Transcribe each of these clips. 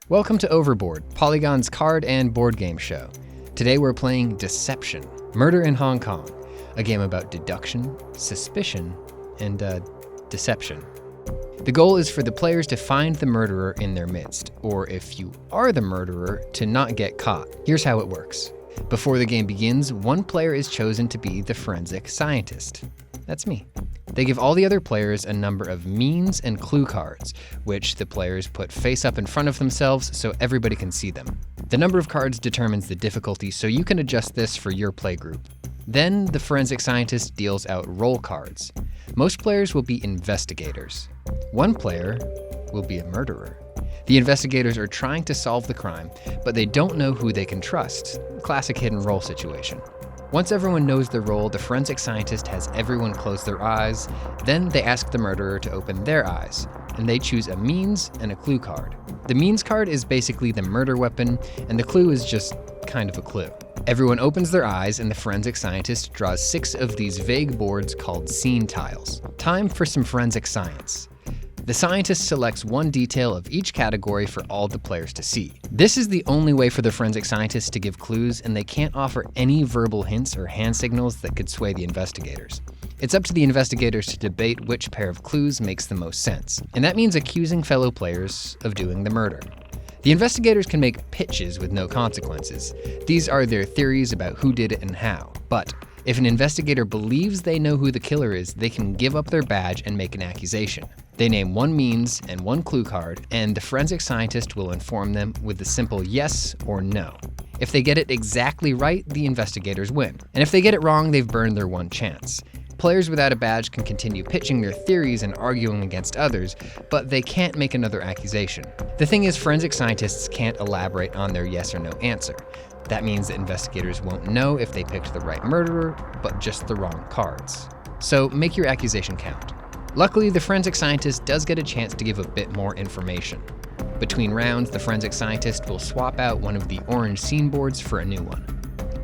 Welcome to Overboard, Polygon's card and board game show. Today we're playing Deception, Murder in Hong Kong, a game about deduction, suspicion, and deception. The goal is for the players to find the murderer in their midst, or if you are the murderer, to not get caught. Here's how it works. Before the game begins, one player is chosen to be the forensic scientist. That's me. They give all the other players a number of means and clue cards, which the players put face up in front of themselves so everybody can see them. The number of cards determines the difficulty, so you can adjust this for your playgroup. Then the forensic scientist deals out role cards. Most players will be investigators. One player will be a murderer. The investigators are trying to solve the crime, but they don't know who they can trust. Classic hidden role situation. Once everyone knows their role, the forensic scientist has everyone close their eyes. Then they ask the murderer to open their eyes, and they choose a means and a clue card. The means card is basically the murder weapon, and the clue is just kind of a clue. Everyone opens their eyes, and the forensic scientist draws 6 of these vague boards called scene tiles. Time for some forensic science. The scientist selects one detail of each category for all the players to see. This is the only way for the forensic scientists to give clues, and they can't offer any verbal hints or hand signals that could sway the investigators. It's up to the investigators to debate which pair of clues makes the most sense, and that means accusing fellow players of doing the murder. The investigators can make pitches with no consequences. These are their theories about who did it and how, but if an investigator believes they know who the killer is, they can give up their badge and make an accusation. They name one means and one clue card, and the forensic scientist will inform them with the simple yes or no. If they get it exactly right, the investigators win. And if they get it wrong, they've burned their one chance. Players without a badge can continue pitching their theories and arguing against others, but they can't make another accusation. The thing is, forensic scientists can't elaborate on their yes or no answer. That means that investigators won't know if they picked the right murderer, but just the wrong cards. So make your accusation count. Luckily, the forensic scientist does get a chance to give a bit more information. Between rounds, the forensic scientist will swap out one of the orange scene boards for a new one.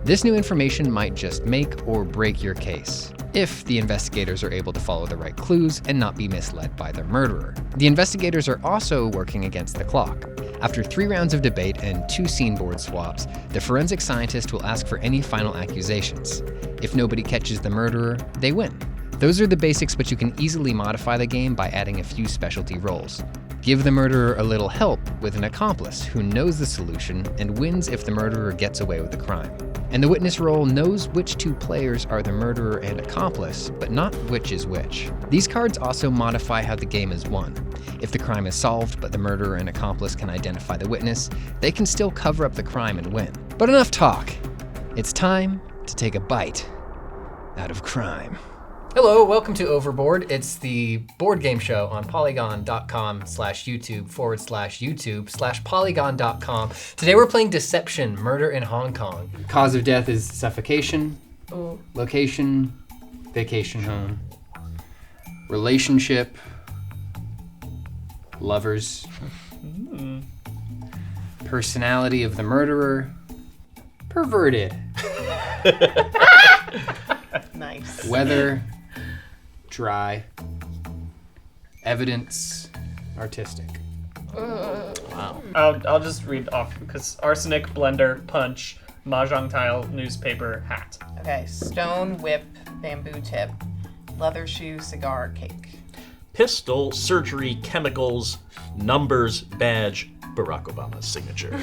This new information might just make or break your case, if the investigators are able to follow the right clues and not be misled by their murderer. The investigators are also working against the clock. After 3 rounds of debate and 2 scene board swaps, the forensic scientist will ask for any final accusations. If nobody catches the murderer, they win. Those are the basics, but you can easily modify the game by adding a few specialty roles. Give the murderer a little help with an accomplice who knows the solution and wins if the murderer gets away with the crime. And the witness role knows which 2 players are the murderer and accomplice, but not which is which. These cards also modify how the game is won. If the crime is solved, but the murderer and accomplice can identify the witness, they can still cover up the crime and win. But enough talk. It's time to take a bite out of crime. Hello, welcome to Overboard. It's the board game show on polygon.com/YouTube/YouTube/polygon.com. Today we're playing Deception, Murder in Hong Kong. Cause of death is suffocation. Location, vacation home. Relationship, lovers. Personality of the murderer, perverted. Nice. Weather, dry. Evidence, artistic. Wow. I'll just read off because arsenic, blender, punch, mahjong tile, newspaper, hat. Okay, stone, whip, bamboo tip, leather shoe, cigar, cake. Pistol, surgery, chemicals, numbers, badge, Barack Obama's signature.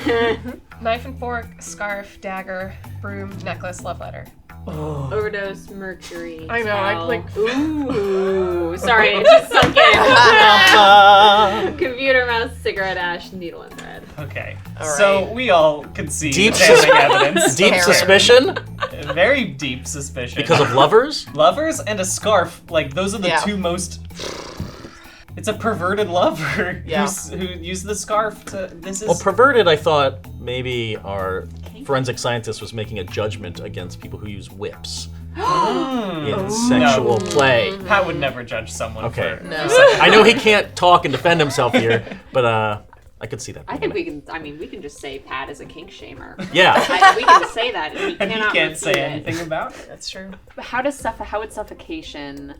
Knife and fork, scarf, dagger, broom, necklace, love letter. Oh. Overdose, mercury. I know, towel. I'm like, ooh, sorry, it just sunk in. Computer, mouse, cigarette ash, needle and thread. Okay, All so right. we all can see Deep the damning evidence. Deep Terror. suspicion Very deep suspicion. because of lovers? Lovers and a scarf, like those are the Yeah. 2 most... It's a perverted lover Yeah. who used the scarf to... This is... Well, perverted, I thought maybe our forensic scientist was making a judgment against people who use whips in sexual play. Pat would never judge someone Okay. for... No. I know he can't talk and defend himself here, but I could see that. I think we can just say Pat is a kink shamer. Yeah. We can say that, and we And cannot he can't say refute it. anything about it. That's true. But how would suffocation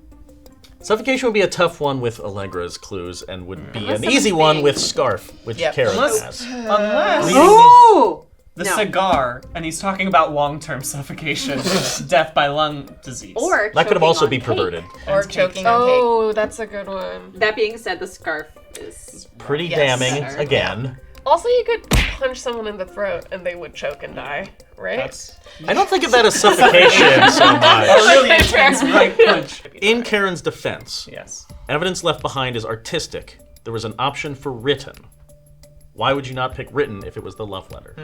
Suffocation would be a tough one with Allegra's clues and would be Unless an easy something one big. with Scarf, which Yep. Karen Unless- has. Unless Ooh! the No. cigar, and he's talking about long-term suffocation, death by lung disease. Or That could have choking also on be cake. perverted. Or choking on cake. Oh, that's a good one. That being said, the scarf is. Pretty Yes. damning, Better. again. Also, you could punch someone in the throat and they would choke and die, right? That's I don't think of that as suffocation so a much. really intense right punch. In Karen's defense, Yes. evidence left behind is artistic. There was an option for written. Why would you not pick written if it was the love letter?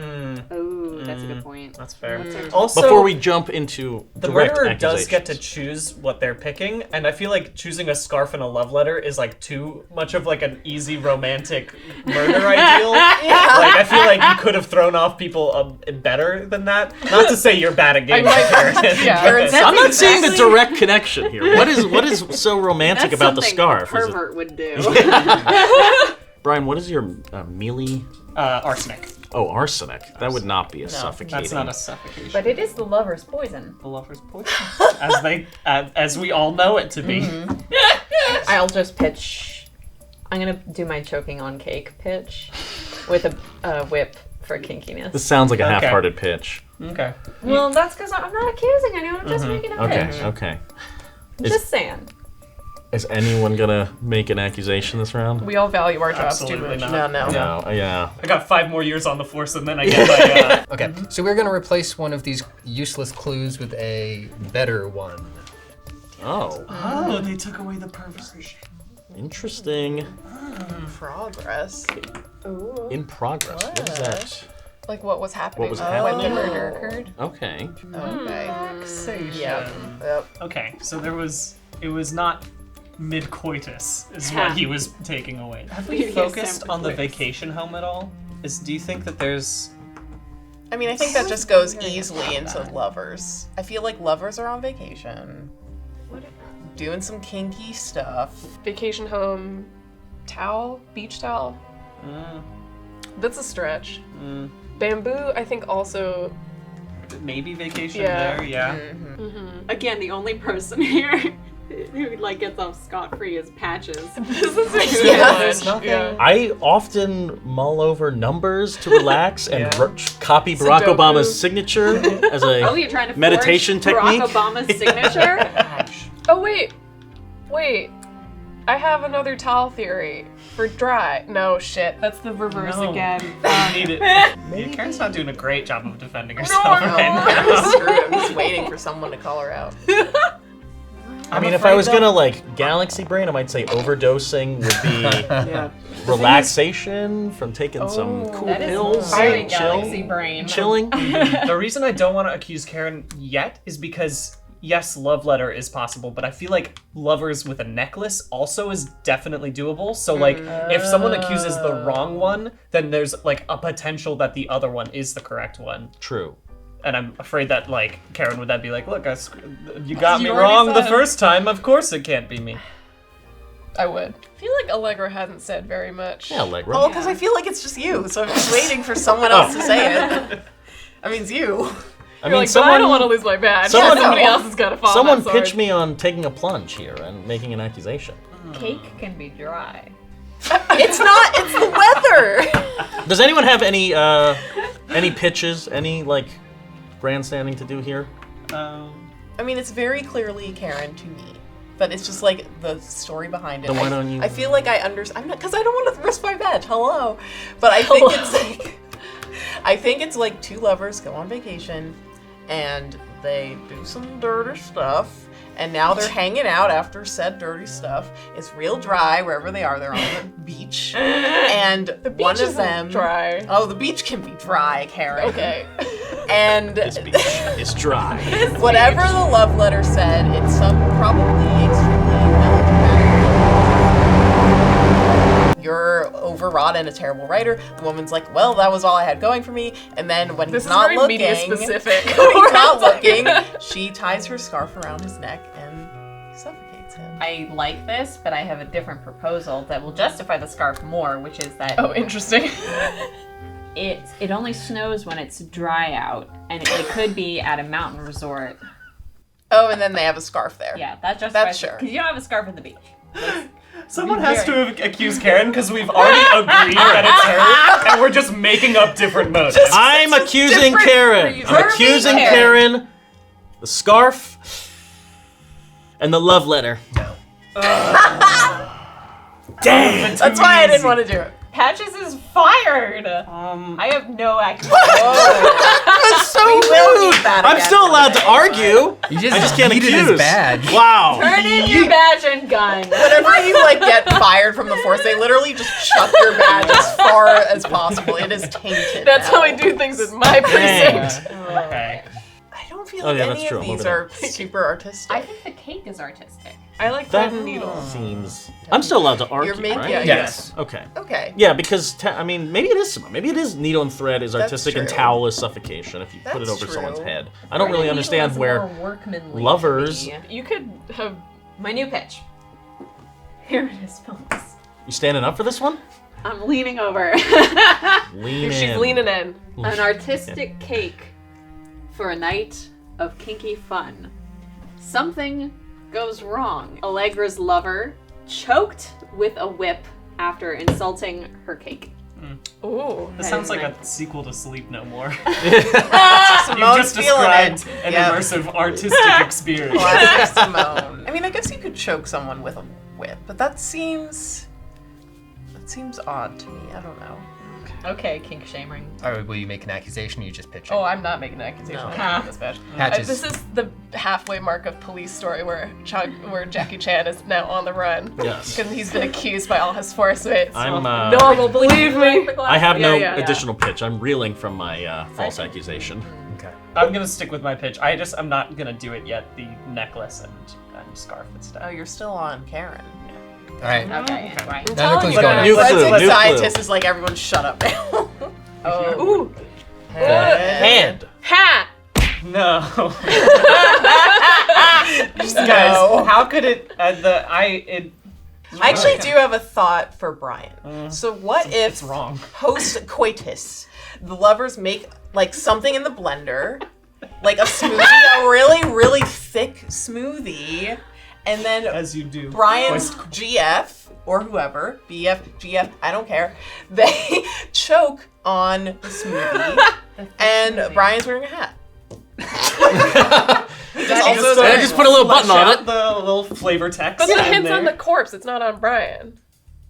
Oh, that's a good point. That's fair. Mm. Also, Before we jump into the direct murderer does get to accusations. choose what they're picking, and I feel like choosing a scarf and a love letter is like too much of like an easy romantic murder ideal. Like I feel like you could have thrown off people better than that. Not to say you're bad at games. yeah. Karen. That's I'm not seeing the exactly- direct connection here. What is so romantic That's about the something scarf? a Is it- pervert would do. Brian, what is your melee? Arsenic. Oh, arsenic. That would not be a No, suffocating. that's not a suffocation. But it is the lover's poison. The lover's poison, as we all know it to be. I'll just pitch. I'm gonna do my choking on cake pitch with a whip for kinkiness. This sounds like a Okay. half-hearted pitch. Okay. Well, that's because I'm not accusing anyone. I'm just making a Okay, pitch. okay. I'm just saying. Is anyone gonna make an accusation this round? We all value our jobs too Absolutely much. not. No. No, yeah. I got 5 more years on the force, and then I get my. Okay, so we're going to replace one of these useless clues with a better one. Oh, Oh, they took away the perversion. interesting. Progress. In progress. What is that? Like what was happening What was when happening? the murder occurred. Okay. Okay. Accusation. Yep. Yep. Okay, so it was not mid-coitus, is what he was taking away. Have we Yes, focused on the quiz. vacation home at all? Do you think that there's... I mean, I think that just goes easily into lovers. I feel like lovers are on vacation, doing some kinky stuff. Vacation home, towel, beach towel. That's a stretch. Bamboo, I think also. Maybe vacation Yeah. there, yeah. Again, the only person here who like gets off scot-free is Patches. This is Yeah, there's nothing. I often mull over numbers to relax and Yeah. copy Barack Sudoku. Obama's signature as a Oh, you're trying to meditation forge technique. Barack Obama's signature? Oh wait. I have another towel theory for dry. No shit. That's the reverse No. again. Need it. Yeah, Karen's not doing a great job of defending herself I right know. now. I'm screwed. I'm just waiting for someone to call her out. I mean, if I was gonna like galaxy brain, I might say overdosing would be Yeah. relaxation from taking some cool That is pills, very chill, galaxy brain. chilling. The reason I don't want to accuse Karen yet is because, yes, love letter is possible, but I feel like lovers with a necklace also is definitely doable. So, like, if someone accuses the wrong one, then there's, like, a potential that the other one is the correct one. True. And I'm afraid that, like, Karen would then be like, look, you got me You already wrong the said. first time, of course it can't be me. I would. I feel like Allegra hasn't said very much. Yeah, Allegra. Oh, because I feel like it's just you, so I'm just waiting for someone else to say it. I mean, it's you. I You're mean, like, but I don't want to lose my badge. someone- Somebody else has got to follow someone that sword. pitched me on taking a plunge here and making an accusation. Cake can be dry. It's not. It's the weather. Does anyone have any pitches, any like grandstanding to do here? I mean, it's very clearly Karen to me, but it's just like the story behind it. Then why don't you- I feel like I understand. I'm not, because I don't want to risk my badge. Hello, but I think it's like, I think it's like two lovers go on vacation, and they do some dirty stuff. And now they're hanging out after said dirty stuff. It's real dry wherever they are. They're on the beach, and The beach one of isn't them. dry. Oh, the beach can be dry, Karen. Okay. And This beach is dry. whatever the love letter said, it's some probably extremely melodramatic. You're overwrought and a terrible writer. The woman's like, well, that was all I had going for me. And then when This he's is not very looking, media specific. when he's not looking, she ties her scarf around his neck and suffocates him. I like this, but I have a different proposal that will justify the scarf more, which is that Oh, interesting. it only snows when it's dry out, and it could be at a mountain resort. Oh, and then they have a scarf there. Yeah, that just That's sure. Because you don't have a scarf at the beach. Someone has to have accused Karen because we've already agreed that it's her, and we're just making up different motives. I'm accusing different Karen. reason. I'm accusing Karen, the scarf, and the love letter. No. Damn. That's why I didn't want to do it. Patches is fired. I have no accusation. That's so will rude. need that I'm again still allowed to one argue. You I just can't beat it accuse. as bad. Wow. Turn in your badge and gun. Whenever you like get fired from the force, they literally just chuck your badge as far as possible. It is tainted. That's now. how I do things in my precinct. Okay. I don't feel Oh, like yeah, any that's true. of I'm these over are super artistic. I think the cake is artistic. I like That thread and needle. seems. I'm still allowed to argue, You're making right? yeah, Yes. Okay. Okay. Yeah, because I mean, maybe it is Simone. Maybe it is needle and thread is That's artistic and true. towel is suffocation if you put it That's over someone's true. head. I don't really understand where workmanly lovers. You could have. My new pitch. Here it is, folks. You standing up for this one? I'm leaning over. Lean She's in. leaning in. An artistic cake for a night of kinky fun. Something goes wrong. Allegra's lover choked with a whip after insulting her cake. Ooh. This sounds like a sequel to Sleep No More. Simone's You've just feeling described it. an Yep. immersive artistic experience. Classic Simone. I mean, I guess you could choke someone with a whip, but that seems odd to me. I don't know. Okay, kink shaming. Or will you make an accusation or you just pitch it? Oh, I'm not making an accusation. No. I'm making this badge. Patches. This is the halfway mark of Police Story where Jackie Chan is now on the run. Yes. Because he's been accused by all his force mates. I'm. Normal, believe me. I have no Yeah. additional pitch. I'm reeling from my false accusation. Okay. I'm gonna stick with my pitch. I'm not gonna do it yet. The necklace and scarf instead. Oh, you're still on Karen. All right. Okay, right. Another clue's you. going New up. clue, Forensic new scientist clue. is like, everyone shut up now. Ooh. Hand. Hat. No. Just Guys, no. how could it? I actually do have a thought for Brian. So what if It's wrong. post coitus, the lovers make like something in the blender, like a smoothie, a really, really thick smoothie, and then As you do. Brian's GF or whoever, BF, GF, I don't care, they choke on the smoothie, and Brian's wearing a hat. I just put a little button on it. The little flavor text. But the in hint's there. on the corpse. It's not on Brian.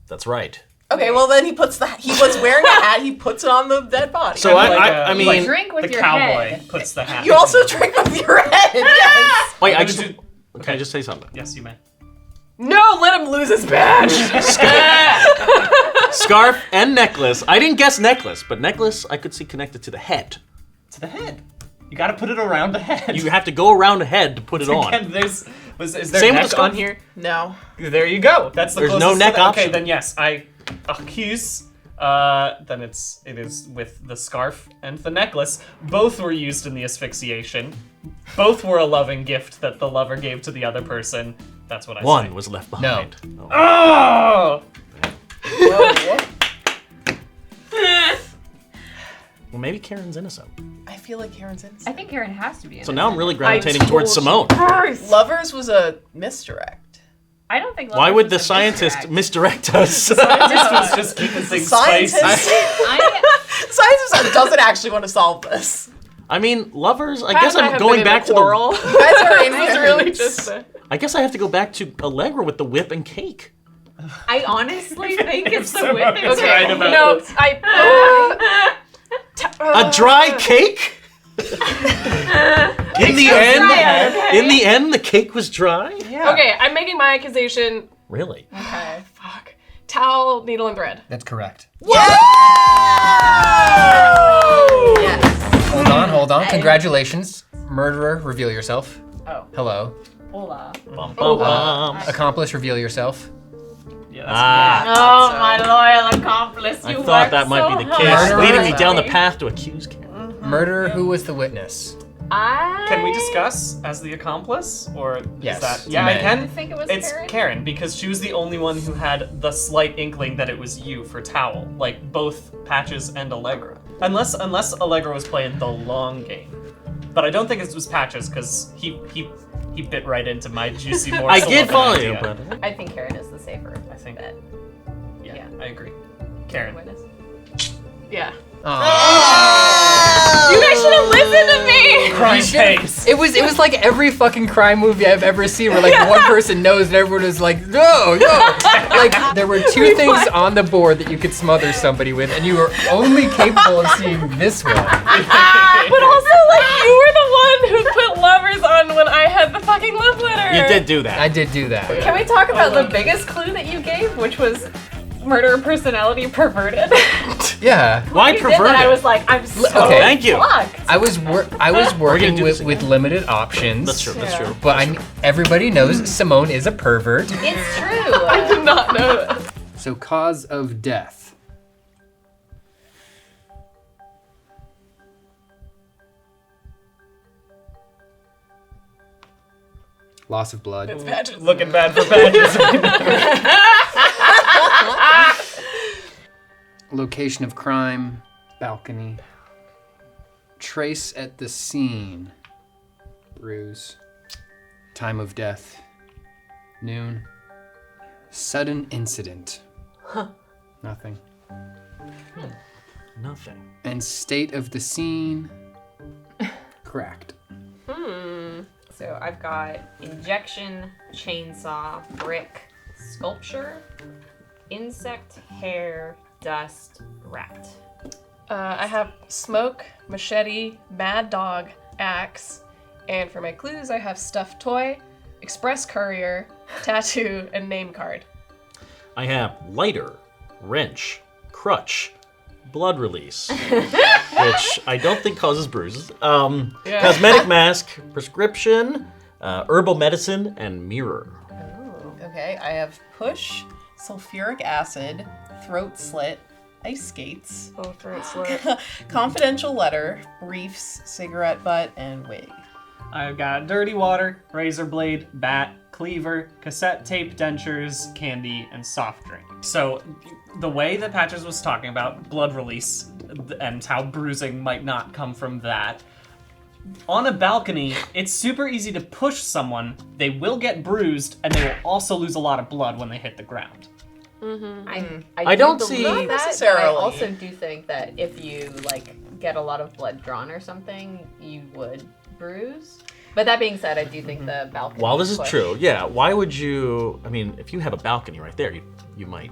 That's right. Okay, well then he was wearing a hat, he puts it on the dead body. So Kind of I like mean, Drink with the your cowboy head. puts the hat. You also drink with your head, yes! wait. I I'm just. gonna do- Can I just say something? Yes, you may. No, let him lose his badge. Scarf and necklace. I didn't guess necklace, but necklace I could see connected to the head. To the head. You gotta put it around the head. You have to go around the head to put it on. Again, is there Same with the neck scarf. on here? No. There you go. That's the There's closest. no neck to the, option. Okay, then yes, I accuse. Then it is with the scarf and the necklace. Both were used in the asphyxiation. Both were a loving gift that the lover gave to the other person. That's what I One say. was left behind. Oh. Oh! Well, maybe Karen's innocent. I feel like Karen's I innocent. think Karen has to be in So it. now I'm really gravitating told towards you. Simone. Lovers was a misdirect. I don't think. Why Lovers would was the a scientist misdirect. misdirect us? This was just keeping things Scientist, spicy. scientist doesn't actually want to solve this. I mean, lovers. I Pat guess and I I'm have going been in back a to quarrel. the. You guys are in This is really just. I guess I have to go back to Allegra with the whip and cake. I honestly think it's the Simone whip. is Okay, right about no, this. A dry cake? In the end, in the end, the cake was dry. Okay, I'm making my accusation. Really? Okay, fuck. Towel, needle, and thread. That's correct. Yes. Hold on. Congratulations. Murderer, reveal yourself. Oh. Hello. Hola. Bum, bum, bum. Accomplice, reveal yourself. Yeah, Ah, Oh, my loyal accomplice! I You thought worked that might so be the hard. case, Murderer. leading me down the path to accuse Karen. Murderer, who was the witness? Can we discuss as the accomplice, or Yes, is that? you Yeah, I may. I can. think it was It's Karen. Karen because she was the only one who had the slight inkling that it was you for Towel, like both Patches and Allegra. Unless Allegra was playing the long game, but I don't think it was Patches because he He bit right into my juicy morsel. I did of an follow idea. you, but I think Karen is the safer. I think. bet. Yeah, I agree. Karen. Witness. Yeah. Aw. You guys should have listened to me! Crime You should- pays. It was like every fucking crime movie I've ever seen where like one person knows and everyone is like, no. Like there were two things on the board that you could smother somebody with and you were only capable of seeing this one. But also, like, you were the one who put lovers on when I had the fucking love letter. you did do that. I did do that. Can we talk about the biggest clue that you gave, which was murder personality perverted? Yeah. Why You did perverted? that, I was like, I'm so Okay. Thank you. blocked. I was working do this with limited options. That's true. That's true. But everybody knows Simone is a pervert. It's true. I did not know that. So cause of death. Loss of blood. It's badges. Looking bad for badges. Location of crime. Balcony. Trace at the scene. Bruise. Time of death. Noon. Sudden incident. Nothing. Nothing. And state of the scene. Cracked. So I've got injection, chainsaw, brick, sculpture, insect, hair, dust, rat. I have smoke, machete, mad dog, axe, and for my clues, I have stuffed toy, express courier, tattoo, and name card. I have lighter, wrench, crutch, blood release, which I don't think causes bruises. Cosmetic mask, prescription, herbal medicine, and mirror. Okay, I have push, sulfuric acid, throat slit, ice skates, Oh, throat slit. confidential letter, briefs, cigarette butt, and wig. I've got dirty water, razor blade, bat, cleaver, cassette tape, dentures, candy, and soft drink. So the way that Patches was talking about blood release and how bruising might not come from that, on a balcony, it's super easy to push someone. They will get bruised, and they will also lose a lot of blood when they hit the ground. I don't do see- believe Not that, necessarily. but I also do think that if you like get a lot of blood drawn or something, you would bruise. But that being said, I do think the balcony. While this is push- true, yeah, why would you? I mean, if you have a balcony right there, you might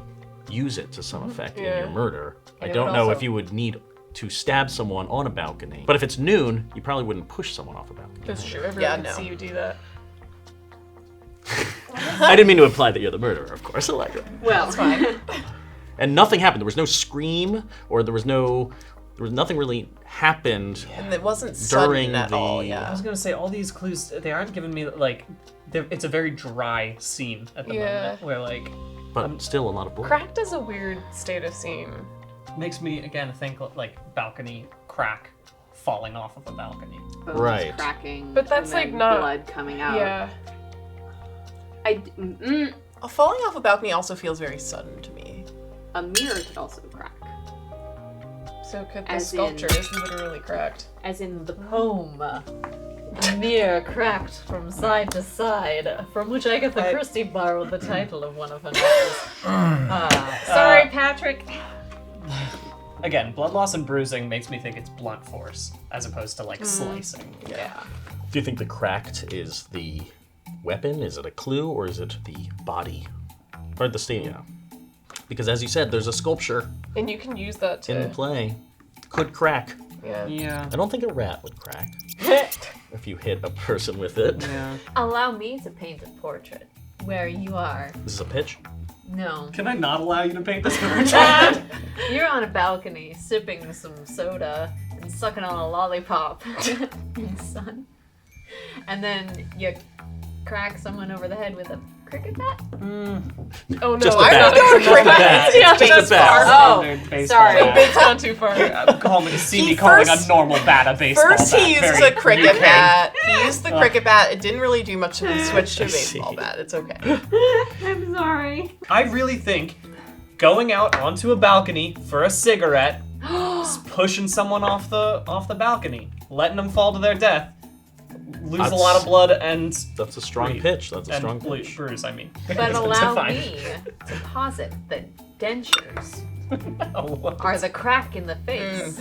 use it to some effect in your murder. I And it don't would know also- if you would need to stab someone on a balcony. But if it's noon, you probably wouldn't push someone off a balcony. That's true. Everyone Yeah, can no. see you do that. I didn't mean to imply that you're the murderer, of course, Allegra. Well, It's fine. And nothing happened. There was no scream, or there was nothing really happened. And it wasn't During sudden at all, the- I yeah. was gonna say all these clues, they aren't giving me like, it's a very dry scene at the Yeah. moment, where like But still a lot of blood. Cracked is a weird state of scene. makes me again think like balcony crack falling off of a balcony. Bones Right. cracking. But that's, and then like, not- blood coming out. Yeah. Falling off a balcony also feels very sudden to me. A mirror could also crack, So could the As in- sculpture is literally cracked. as in the poem. The mirror cracked from side to side, from which Agatha Christie borrowed the title of one of her novels. Sorry, Patrick. Again, blood loss and bruising makes me think it's blunt force as opposed to like slicing. Yeah. Do you think the cracked is the weapon? Is it a clue, or is it the body? Or the state, Because as you said, there's a sculpture And you can use that in to. play. Could crack. Yeah. Yeah. I don't think a rat would crack if you hit a person with it. Yeah. Allow me to paint a portrait where you are. This is a pitch? No. Can I not allow you to paint this portrait? You're on a balcony sipping some soda and sucking on a lollipop in the sun. And then you crack someone over the head with a cricket bat? Oh no, Just a I'm bat. not going Just a cricket. bat. Yeah, Just a that's bat. far. Oh, Standard baseball sorry. bat. It's gone too far. See He me calling first- a normal bat a baseball First bat. he used Very a cricket UK. bat. He used the cricket bat. It didn't really do much, so he switched to a I see. baseball bat. It's okay. I'm sorry. I really think going out onto a balcony for a cigarette, pushing someone off the balcony, letting them fall to their death, lose a lot of blood and That's a strong Breathe. pitch. That's a and strong pitch. bruise. I mean, But allow Define. me to posit that dentures Oh, are the crack in the face.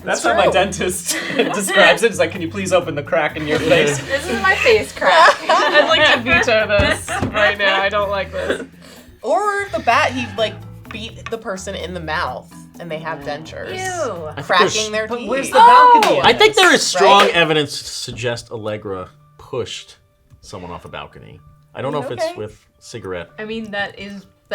that's how my dentist describes it. It's like, can you please open the crack in your face? This is my face crack. I'd like to veto this right now. I don't like this. Or the bat, he like beat the person in the mouth and they have dentures. Ew. Cracking their But teeth. where's the balcony? I think there is strong Right? evidence to suggest Allegra pushed someone off a balcony. I don't know if it's Okay. with cigarette. I mean, that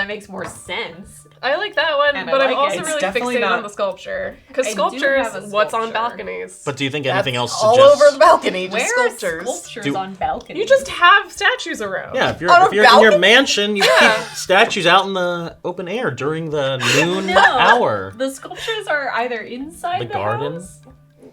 makes more sense. I like that one, And I but I'm like it. also It's really definitely fixated not- on the sculpture. Because I do sculptures, have a what's on sculpture. balconies? But do you think That's anything else all suggests? over the balcony, just Where sculptures. are sculptures Do- on balconies? You just have statues around. Yeah, if you're, On a if you're in your balcony? mansion, you keep statues out in the open air during the noon No. hour. The sculptures are either inside The the garden? house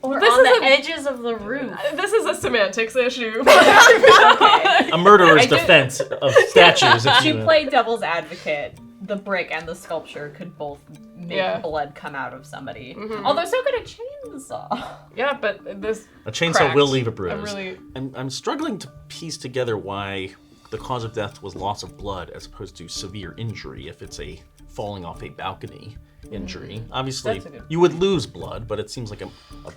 or This on is the a- edges of the roof. This is a semantics issue. Okay. A murderer's I did- defense of statues. If To you, play devil's advocate, the brick and the sculpture could both make Yeah. blood come out of somebody. Mhm. Although so could a chainsaw. Yeah, but this a chainsaw cracked. will leave a bruise. I'm really. I'm struggling to piece together why the cause of death was loss of blood as opposed to severe injury if it's a falling off a balcony injury. Obviously, That's a good you would lose blood, but it seems like a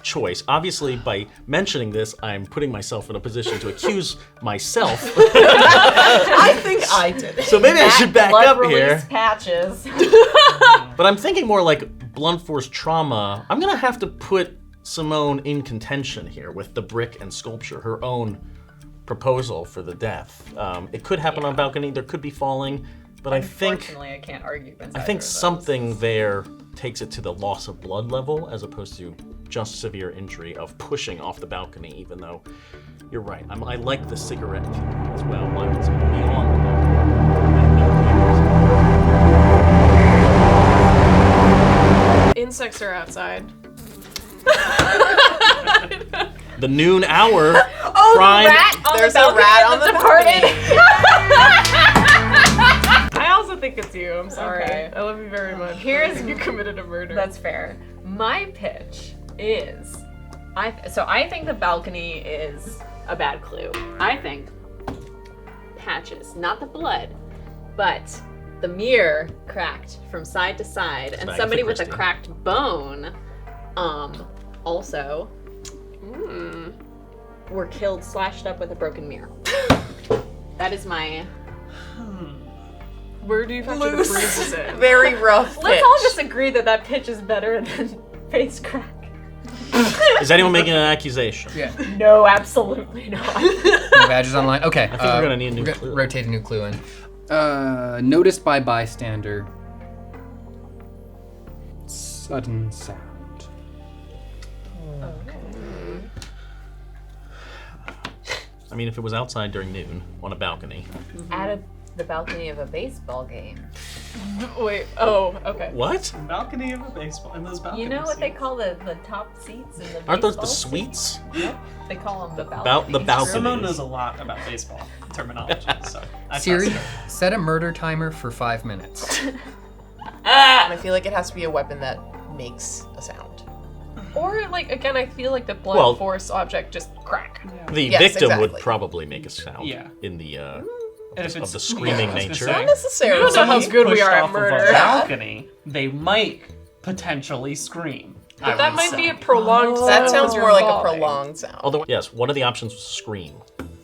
choice. Obviously, by mentioning this, I'm putting myself in a position to accuse myself. I think I did it. So maybe I should back blood up release here. patches. But I'm thinking more like blunt force trauma. I'm gonna have to put Simone in contention here with the brick and sculpture, her own proposal for the death. It could happen on a balcony, there could be falling, but I think Unfortunately, I can't argue against I either think of those. something there takes it to the loss of blood level as opposed to just severe injury of pushing off the balcony, even though you're right. I like the cigarette as well. Why was it beyond the balcony? Insects are outside. The noon hour Oh, crime. the rat on There's the a balcony rat of on the the Departed. I also think it's you. I'm sorry. Okay. I love you very much. Here's- you committed a murder. That's fair. My pitch is, I think the balcony is a bad clue. I think patches, not the blood, but the mirror cracked from side to side, and Agatha somebody with a Christie. cracked bone, also were killed, slashed up with a broken mirror. That is my. Where do you factor the Loose. bruises in? Very rough Let's pitch. all just agree that that pitch is better than face crack. Is anyone making an accusation? Yeah. No, absolutely not. No badges online. Okay. I think we're gonna need a new clue. Rotate a new clue in. Noticed by bystander. Sudden sound. I mean, if it was outside during noon on a balcony. At the balcony of a baseball game. Wait. Oh, okay. What? Balcony of a baseball. In those balconies. You know what they call the top seats in the Aren't those the baseball suites? seats? They call them the balcony. The balcony. Simone knows a lot about baseball terminology, so I Siri, trust her. set a murder timer for 5 minutes. And I feel like it has to be a weapon that makes a sound. Or like again, I feel like the blunt Well- force object just crack. The Yes, victim would exactly. probably make a sound Yeah. in the And if of it's the screaming I was gonna nature. say, Not necessarily. You don't know how someone's good we pushed are at off of murder. a balcony, they might potentially scream. But that might be a prolonged sound. That sounds because more you're like a falling. prolonged sound. Although, yes, one of the options was scream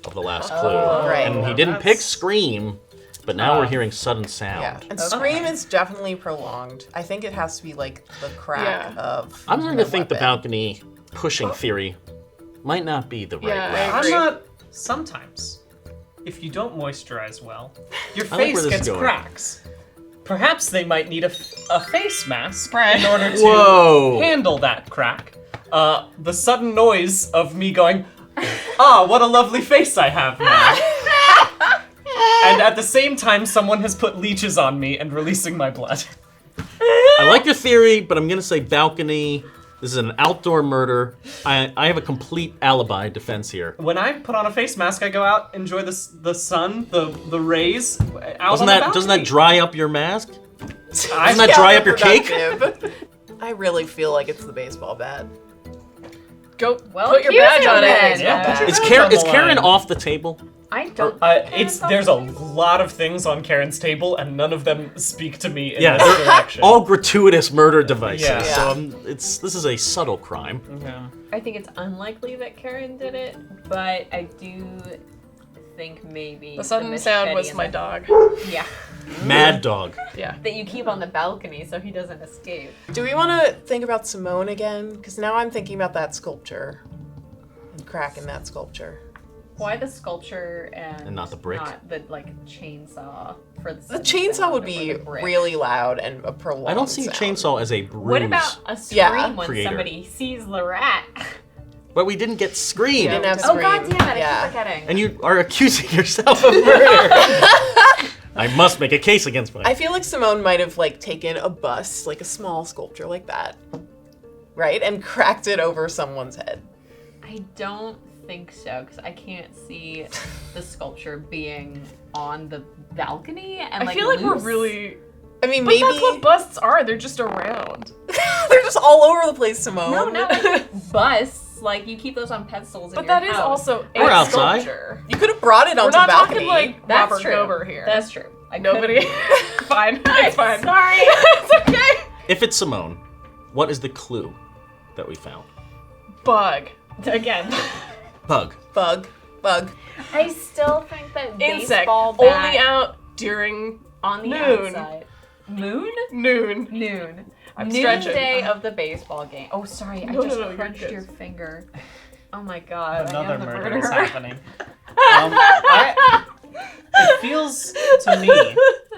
of the last clue. right. And he Well, didn't that's- pick scream, but now we're hearing sudden sound. Yeah, and scream is definitely prolonged. I think it has to be like the crack Yeah. of. I'm starting to the think the weapon. balcony pushing theory might not be the right Yeah, I route. I'm agree. not. Sometimes, if you don't moisturize well, your I like face where this is gets going. cracks. Perhaps they might need a face mask in order to Whoa! handle that crack. The sudden noise of me going, ah, what a lovely face I have now. And at the same time, someone has put leeches on me and releasing my blood. I like your theory, but I'm gonna say balcony. This is an outdoor murder. I have a complete alibi defense here. When I put on a face mask, I go out, enjoy the sun, the rays. Out Doesn't on the that balcony. dry up your mask? I- Doesn't that dry up your cake? Counterproductive. I really feel like it's the baseball bat. Go Well, put your accuse badge him on then. it. Yeah, put your Is badge Karen on the is Karen line. off the table? I don't. There's a lot of things on Karen's table, and none of them speak to me in Yeah, this they're direction. all gratuitous murder devices. Yeah. So this is a subtle crime. Yeah. I think it's unlikely that Karen did it, but I do think maybe The sudden sound was my dog. Yeah, Mad Dog. Yeah. that you keep on the balcony so he doesn't escape. Do we want to think about Simone again? Because now I'm thinking about that sculpture and cracking that sculpture. Why the sculpture and not the brick? Not the chainsaw for the. The chainsaw would be really loud and a prolonged I don't see sound. chainsaw as a bruise. What about a scream Yeah. when Creator. somebody sees the rat? But we didn't get scream. You didn't have Oh god scream. damn it! I Yeah. keep forgetting. And you are accusing yourself of murder. I must make a case against I Mike. feel like Simone might have taken a bust, like a small sculpture like that, right, and cracked it over someone's head. I don't think so because I can't see the sculpture being on the balcony and I feel like we're loose. really. I mean, But maybe that's what busts are. They're just around. they're just all over the place, Simone. No, not like busts. Like you keep those on pedestals. But in your that is house. also Or a outside. sculpture. You could have brought it We're onto not the balcony. talking like That's Robert true. Gober here. That's true. I Nobody. Fine. It's fine. Sorry. It's okay. If it's Simone, what is the clue that we found? Bug. Again. Bug. Bug. I still think that Insect. baseball bat Only out during on the noon. outside. Moon? Noon. Noon. I'm Noon stretching. day of the baseball game. Oh, sorry. I No, just no, you're crunched good. your finger. Oh my god. I Another am the murder is murderer. happening. It feels to me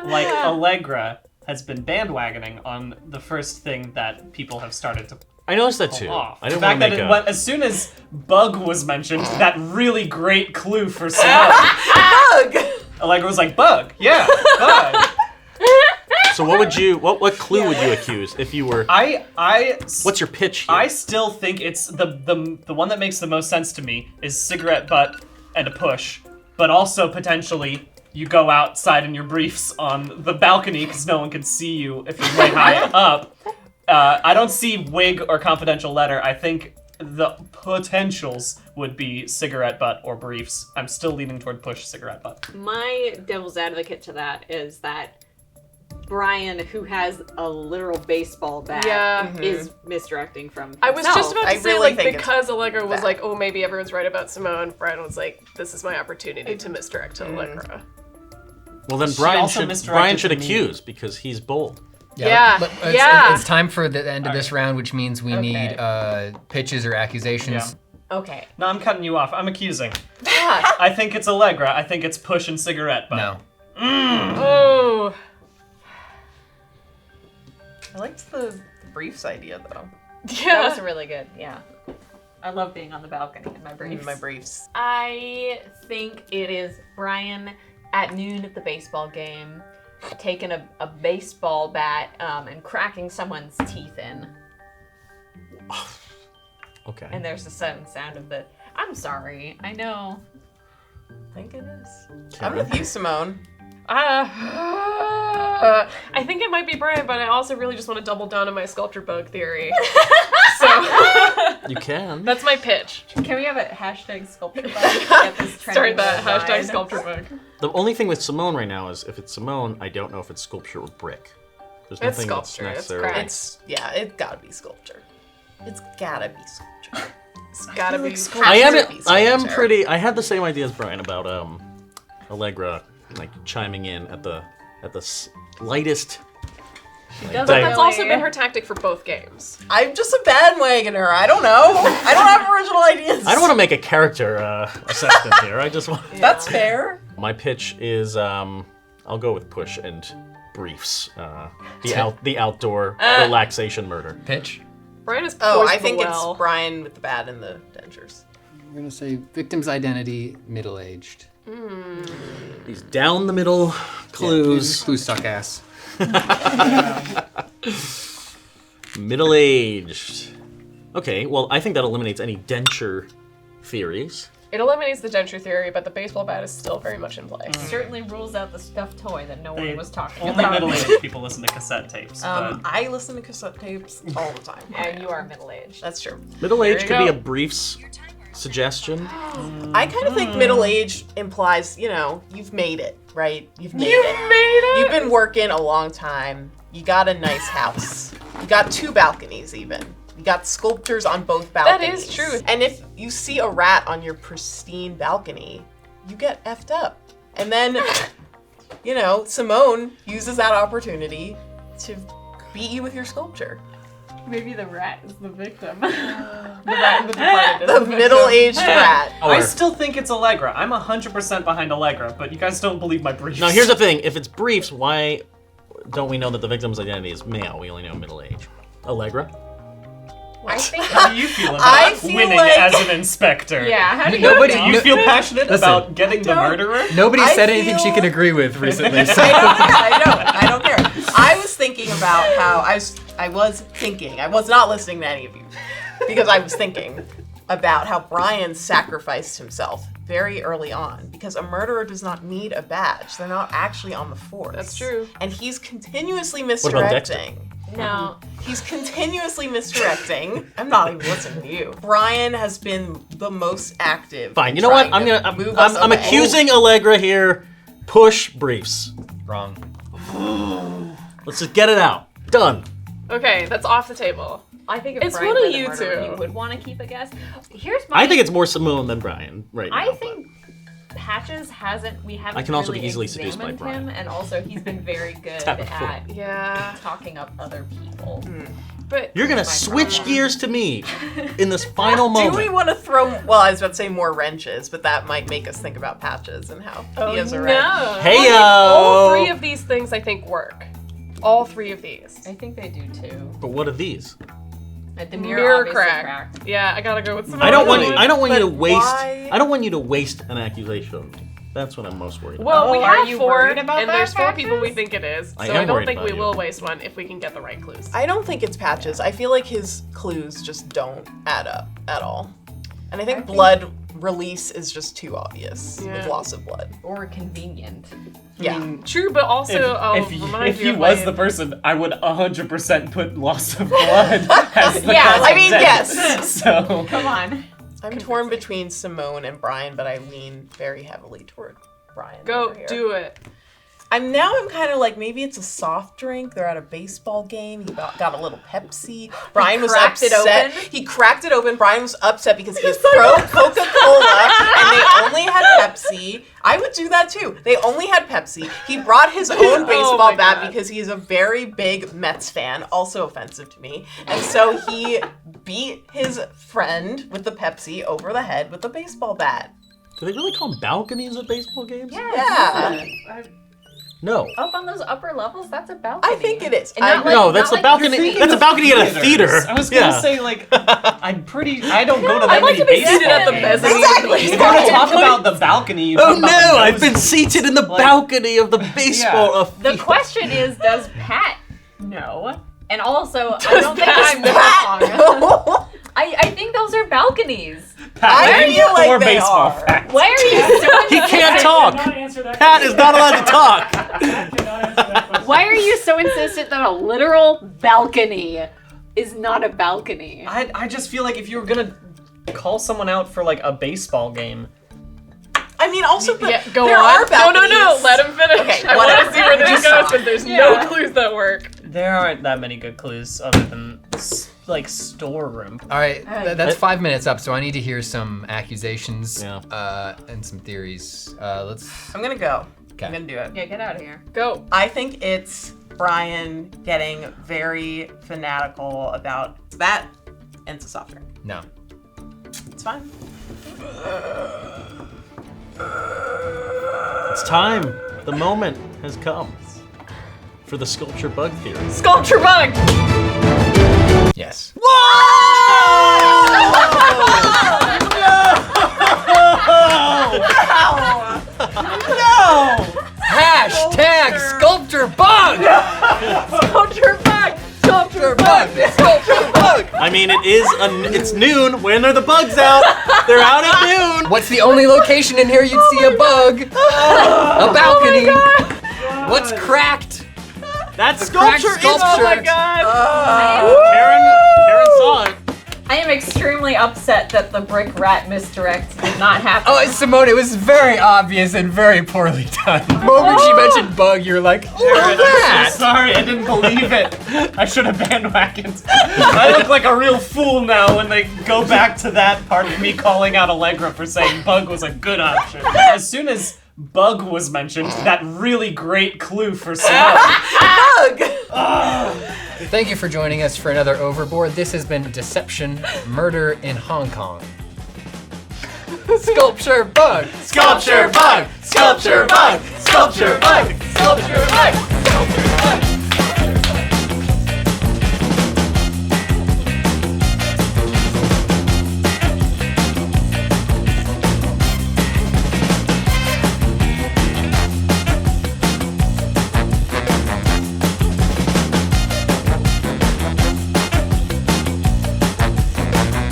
like Allegra has been bandwagoning on the first thing that people have started to I noticed that pull too. off. I The didn't want fact to that make it went, as soon as Bug was mentioned, that really great clue for Simone, Bug! Allegra was like, Bug, yeah, Bug. So what would you? What clue would you accuse if you were? What's your pitch here? I still think it's the one that makes the most sense to me is cigarette butt and a push, but also potentially you go outside in your briefs on the balcony because no one can see you if you're way high up. I don't see wig or confidential letter. I think the potentials would be cigarette butt or briefs. I'm still leaning toward push cigarette butt. My devil's advocate to that is that Brian, who has a literal baseball bat, Yeah. is misdirecting from I was himself. just about to I say, really like, think it's because Allegra was that. like, oh, maybe everyone's right about Simone, Brian was like, this is my opportunity to misdirect to Allegra. Well, then She Brian also should misdirected to me. accuse because he's bold. Yeah, but yeah. It's time for the end of this round, which means we Okay. need pitches or accusations. Yeah. Okay. No, I'm cutting you off. I'm accusing. Yeah. I think it's Allegra. I think it's push and cigarette butt. No. Oh. I liked the briefs idea, though. That was Yeah. really good. Yeah. I love being on the balcony in my briefs. In my briefs. I think it is Brian at noon at the baseball game taking a baseball bat and cracking someone's teeth in. Okay. And there's the sudden sound of the, I'm sorry, I know. I think it is. I'm with you, Simone. I think it might be Brian, but I also really just want to double down on my sculpture bug theory. So You can. that's my pitch. Can we have a hashtag sculpture bug? Get this Start trending that worldwide? hashtag sculpture bug. The only thing with Simone right now is if it's Simone, I don't know if it's sculpture or brick. There's It's nothing sculpture, that's it's necessarily. cracked. It's gotta be sculpture. It's gotta be sculpture. It's gotta be. I am. Has to be I am sculpture. pretty. I had the same idea as Brian about Allegra like chiming in at the slightest. Doesn't But Dive- that's also been her tactic for both games. I'm just a bandwagoner. I don't know. I don't have original ideas. I don't want to make a character assessment here. I just want. That's fair. My pitch is I'll go with push and briefs. The outdoor relaxation murder. Pitch. Brian is Oh, poised I think well. it's Brian with the bat and the dentures. We're gonna say victim's identity, middle-aged. These down the middle These clues. clues suck ass. Middle-aged. Okay, well, I think that eliminates any denture theories. It eliminates the gentry theory, but the baseball bat is still very much in play. Certainly rules out the stuffed toy that no They- one was talking Only about. middle-aged people listen to cassette tapes. But I listen to cassette tapes all the time. And you are middle-aged. That's true. Middle age you could be go. a brief suggestion. I kind of think middle age implies, you've made it, right? You've made it. You've been working a long time. You got a nice house. You got 2 balconies even. You got sculptures on both balconies. is true. And if you see a rat on your pristine balcony, you get effed up. And then, Simone uses that opportunity to beat you with your sculpture. Maybe the rat is the victim. The rat in the Departed is The victim. middle-aged rat. I still think it's Allegra. I'm 100% behind Allegra, but you guys don't believe my briefs. Now, here's the thing. If it's briefs, why don't we know that the victim's identity is male? We only know middle age. Allegra? I think. How do you feel I about feel winning like- as an inspector? Yeah, how do you Nobody- Do you feel passionate about getting the murderer? Nobody I said anything she feel- can agree with recently. So. I don't care. I was thinking about how I was not listening to any of you because I was thinking about how Brian sacrificed himself very early on because a murderer does not need a badge. They're not actually on the force. That's true. And he's continuously about Dexter? misdirecting. No. He's continuously misdirecting. I'm not even listening to you. Brian has been the most active. Fine. You know what? trying to move us I'm away. accusing Allegra here. Push briefs. Wrong. Let's just get it out. Done. Okay, that's off the table. I think if It's Brian one of were the you murderer, two. he would want to keep a guess. Here's my. I think it's more Simone than Brian right now. I think Patches hasn't. We haven't. I can also be really easily seduced by examined Brian. him, and also he's been very good Tap it full. at Yeah, talking up other people. but You're gonna my switch problem. gears to me in this final Do moment. we want to throw? Well, I was about to say more wrenches, but that might make us think about Patches and how he is a wrench. No. Hey all yo! 3 of these things I think work. All 3 of these. I think they do too. But what are these? The Mirror obviously crack. cracked. Yeah, I gotta go with some. I don't want other you. one. I don't want you to But waste. why- I don't want you to waste an accusation. That's what I'm most worried about. Well, we Oh, are have you 4, worried about and that, there's 4 people we Patches? think it is. I So am I don't worried think about we you. will waste one if we can get the right clues. I don't think it's Patches. I feel like his clues just don't add up at all. And I think blood release is just too obvious with Yeah. loss of blood. Or convenient. Yeah. True, but also I'll if remind he you of was my- the person, I would 100% put loss of blood as the Yeah, cause I of mean, death. yes. So Come on. I'm torn between Simone and Brian, but I lean very heavily toward Brian. Go over here. do it. I'm kind of like, maybe it's a soft drink. They're at a baseball game. He got a little Pepsi. Brian was cracked it upset. open? He cracked it open. Brian was upset because he was pro Coca-Cola and they only had Pepsi. I would do that too. They only had Pepsi. He brought his own baseball my bat God. because he's a very big Mets fan, also offensive to me. And so he beat his friend with the Pepsi over the head with a baseball bat. Do they really call them balconies at baseball games? Yeah. No. Up on those upper levels, that's a balcony. I think it is. And not like- No, that's the like balcony. you're That's a balcony at a theater. I was gonna Yeah. say I don't go to that I'd like many to be seated baseball at the games. mezzanine. Exactly. If you're gonna talk about the balcony, you Oh talk no! about the I've been nosebleeds. seated in the Like- balcony of the baseball. The question is, does Pat know? And also, I don't think I'm Pat wrong. know? I think those are balconies. I feel like or they baseball are. facts. Why are you so He can't talk. Pat is not allowed to talk. Why are you so insistent that a literal balcony is not a balcony? I just feel like if you were gonna call someone out for like a baseball game, I mean, also, Yeah, go there on. are balconies. No, let him finish. Okay, I want whatever. to see where this Just- goes, but there's no clues that work. there aren't that many good clues other than like storeroom. All right, that's 5 minutes up, so I need to hear some accusations Yeah. and some theories. Let's. I'm gonna go. Okay. I'm gonna do it. Yeah, get out of here. Go. I think it's Brian getting very fanatical about that, and it's a soft drink. No. It's fine. It's time. The moment has come for the sculpture bug theory. Sculpture bug! Yes. Hashtag sculpture bug! Sculpture bug! Sculpture bug! Sculpture bug! bug! I mean, it's noon. When are the bugs out? They're out at noon. What's the only location in here you'd see a bug? A balcony. What's cracked? That cracked sculpture is. sculpture. Oh my god! Karen saw it. I am extremely upset that the brick rat misdirect did not happen. Oh, Simone, it was very obvious and very poorly done. The moment she mentioned bug, you're like, Jared, I'm so sorry, I didn't believe it. I should have bandwagoned. I look like a real fool now when they go back to that part of me calling out Allegra for saying bug was a good option. As soon as bug was mentioned, that really great clue for Simone. Thank you for joining us for another Overboard. This has been Deception, Murder in Hong Kong. Sculpture bug! Sculpture bug! Sculpture bug! Sculpture bug! Sculpture bug! Sculpture bug!